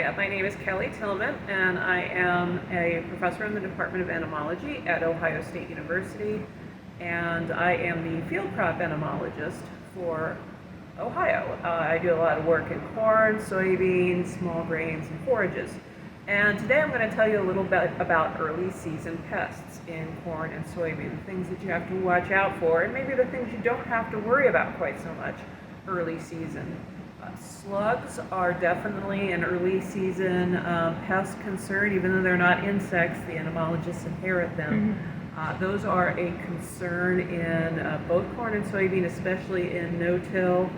Hi, my name is Kelley Tilmon, and I am a professor in the Department of Entomology at Ohio State University, and I am the field crop entomologist for Ohio. I do a lot of work in corn, soybeans, small grains, and forages. And today I'm going to tell you a little bit about early season pests in corn and soybean, the things that you have to watch out for, and maybe the things you don't have to worry about quite so much early season. Slugs are definitely an early season pest concern, even though they're not insects, the entomologists inherit them. Those are a concern in both corn and soybean, especially in no-till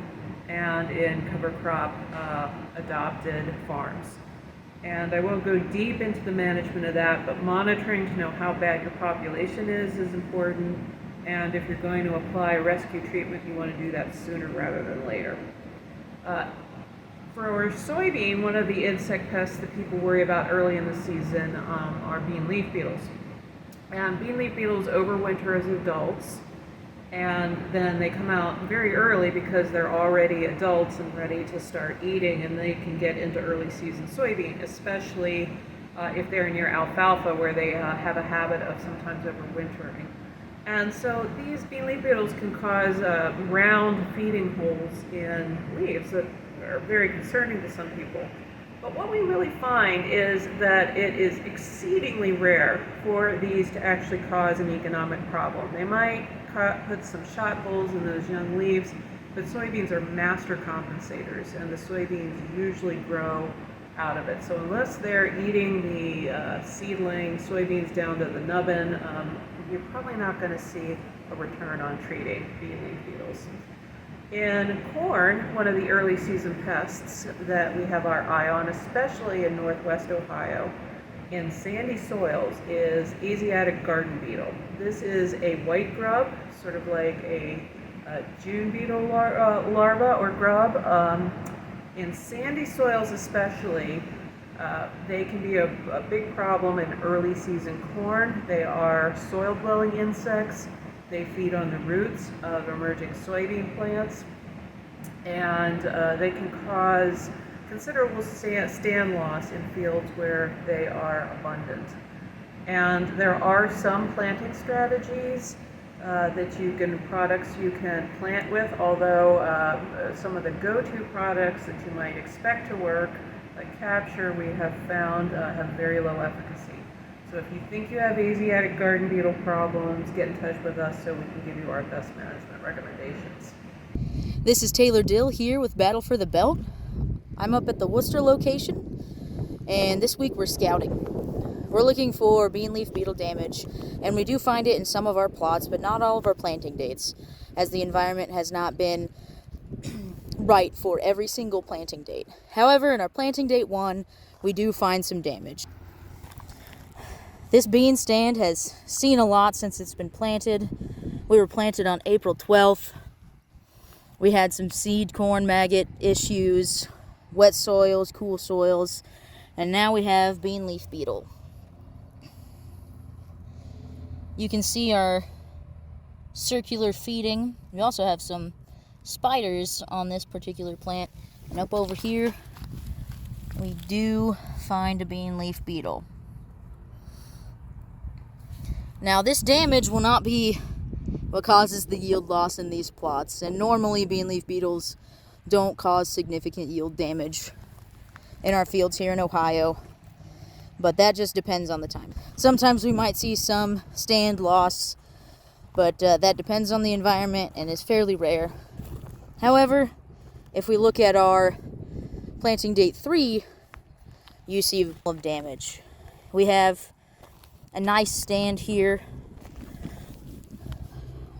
and in cover crop adopted farms. And I won't go deep into the management of that, but monitoring to know how bad your population is important. And if you're going to apply rescue treatment, you want to do that sooner rather than later. For soybean, one of the insect pests that people worry about early in the season are bean leaf beetles. And bean leaf beetles overwinter as adults, and then they come out very early because they're already adults and ready to start eating, and they can get into early season soybean, especially if they're near alfalfa, where they have a habit of sometimes overwintering. And so these bean leaf beetles can cause round feeding holes in leaves that are very concerning to some people. But what we really find is that it is exceedingly rare for these to actually cause an economic problem. They might put some shot holes in those young leaves, but soybeans are master compensators, and the soybeans usually grow out of it. So unless they're eating the seedling soybeans down to the nubbin, you're probably not going to see a return on treating bean leaf beetles. In corn, one of the early season pests that we have our eye on, especially in northwest Ohio, in sandy soils, is Asiatic garden beetle. This is a white grub, sort of like a June beetle larva or grub. In sandy soils especially, they can be a big problem in early season corn. They are soil-dwelling insects. They feed on the roots of emerging soybean plants, and they can cause considerable stand loss in fields where they are abundant. And there are some planting strategies products you can plant with, although some of the go-to products that you might expect to work, like Capture, we have found have very low efficacy. So if you think you have Asiatic garden beetle problems, get in touch with us so we can give you our best management recommendations. This is Taylor Dill here with Battle for the Belt. I'm up at the Worcester location, and this week we're scouting. We're looking for bean leaf beetle damage, and we do find it in some of our plots, but not all of our planting dates, as the environment has not been right for every single planting date. However, in our planting date 1, we do find some damage. This bean stand has seen a lot since it's been planted. We were planted on April 12th. We had some seed corn maggot issues, wet soils, cool soils, and now we have bean leaf beetle. You can see our circular feeding. We also have some spiders on this particular plant. And up over here, we do find a bean leaf beetle. Now, this damage will not be what causes the yield loss in these plots, and normally bean leaf beetles don't cause significant yield damage in our fields here in Ohio, but that just depends on the time. Sometimes we might see some stand loss, but that depends on the environment and is fairly rare. However, if we look at our planting date 3, you see of damage. We have a nice stand here.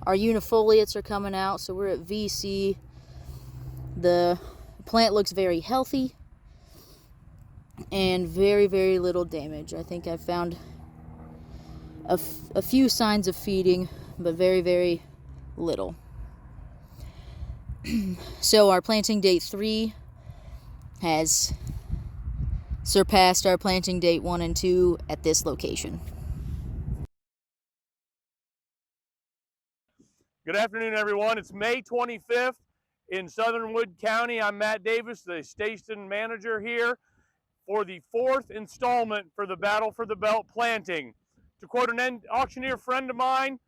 Our unifoliates are coming out, so we're at VC. The plant looks very healthy and very, very little damage. I think I found a few signs of feeding, but very, very little. So our planting date 3 has surpassed our planting date 1 and 2 at this location. Good afternoon, everyone. It's May 25th in Southern Wood County. I'm Matt Davis, the station manager here. for the 4th installment for the Battle for the Belt planting. To quote an auctioneer friend of mine,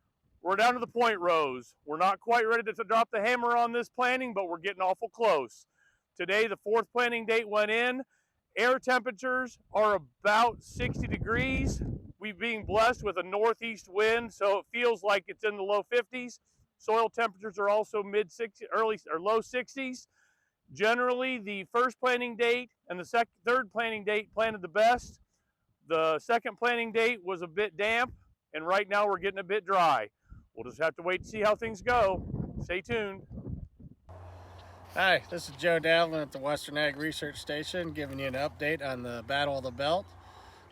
we're down to the point rows. We're not quite ready to drop the hammer on this planting, but we're getting awful close. Today, the 4th planting date went in. Air temperatures are about 60 degrees. We're being blessed with a northeast wind, so it feels like it's in the low 50s. Soil temperatures are also mid 60s, early or low 60s. Generally, the 1st planting date and the 3rd planting date planted the best. The 2nd planting date was a bit damp, and right now we're getting a bit dry. We'll just have to wait to see how things go. Stay tuned. Hi, this is JoeDavlin at the Western Ag Research Station, giving you an update on the Battle of the Belt.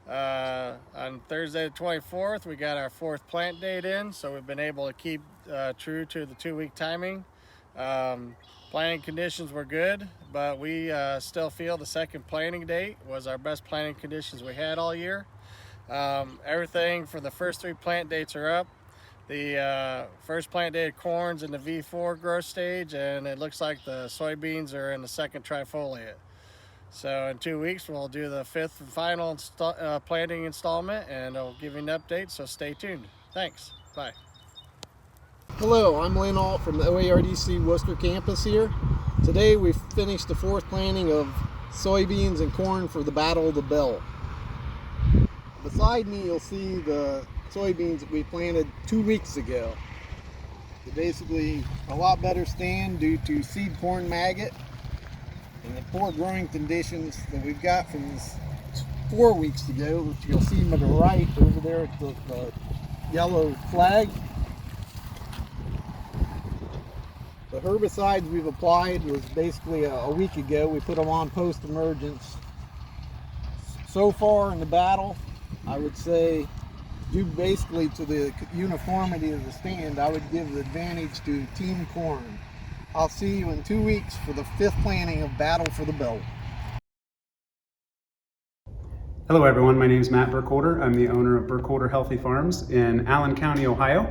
On Thursday the 24th, we got our 4th plant date in, so we've been able to keep true to the 2-week timing. Planting conditions were good, but we still feel the 2nd planting date was our best planting conditions we had all year. Everything for the first 3 plant dates are up. The 1st plant date of corn's in the V4 growth stage, and it looks like the soybeans are in the 2nd trifoliate. So in 2 weeks, we'll do the 5th and final planting installment, and I'll give you an update, so stay tuned. Thanks. Bye. Hello, I'm Elena from the OARDC Worcester campus here. Today we've finished the 4th planting of soybeans and corn for the Battle of the Belt. Beside me you'll see the soybeans that we planted 2 weeks ago. They're basically a lot better stand due to seed corn maggot and the poor growing conditions that we've got from this 4 weeks ago, which you'll see them to the right over there at the yellow flag. The herbicides we've applied was basically a week ago. We put them on post-emergence. So far in the battle, I would say, due basically to the uniformity of the stand, I would give the advantage to Team Corn. I'll see you in 2 weeks for the 5th planting of Battle for the Belt. Hello everyone, my name is Matt Burkholder. I'm the owner of Burkholder Healthy Farms in Allen County, Ohio,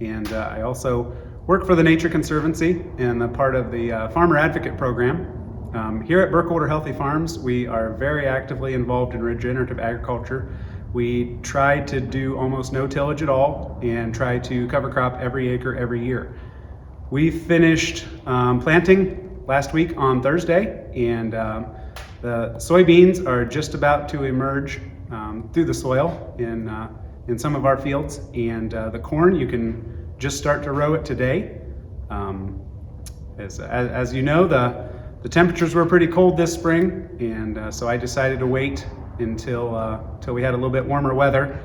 and I also work for the Nature Conservancy and a part of the Farmer Advocate Program. Here at Burkholder Healthy Farms, we are very actively involved in regenerative agriculture. We try to do almost no tillage at all and try to cover crop every acre every year. We finished planting last week on Thursday, and the soybeans are just about to emerge through the soil in some of our fields, and the corn, you can just start to row it today. As you know, the temperatures were pretty cold this spring, and so I decided to wait until we had a little bit warmer weather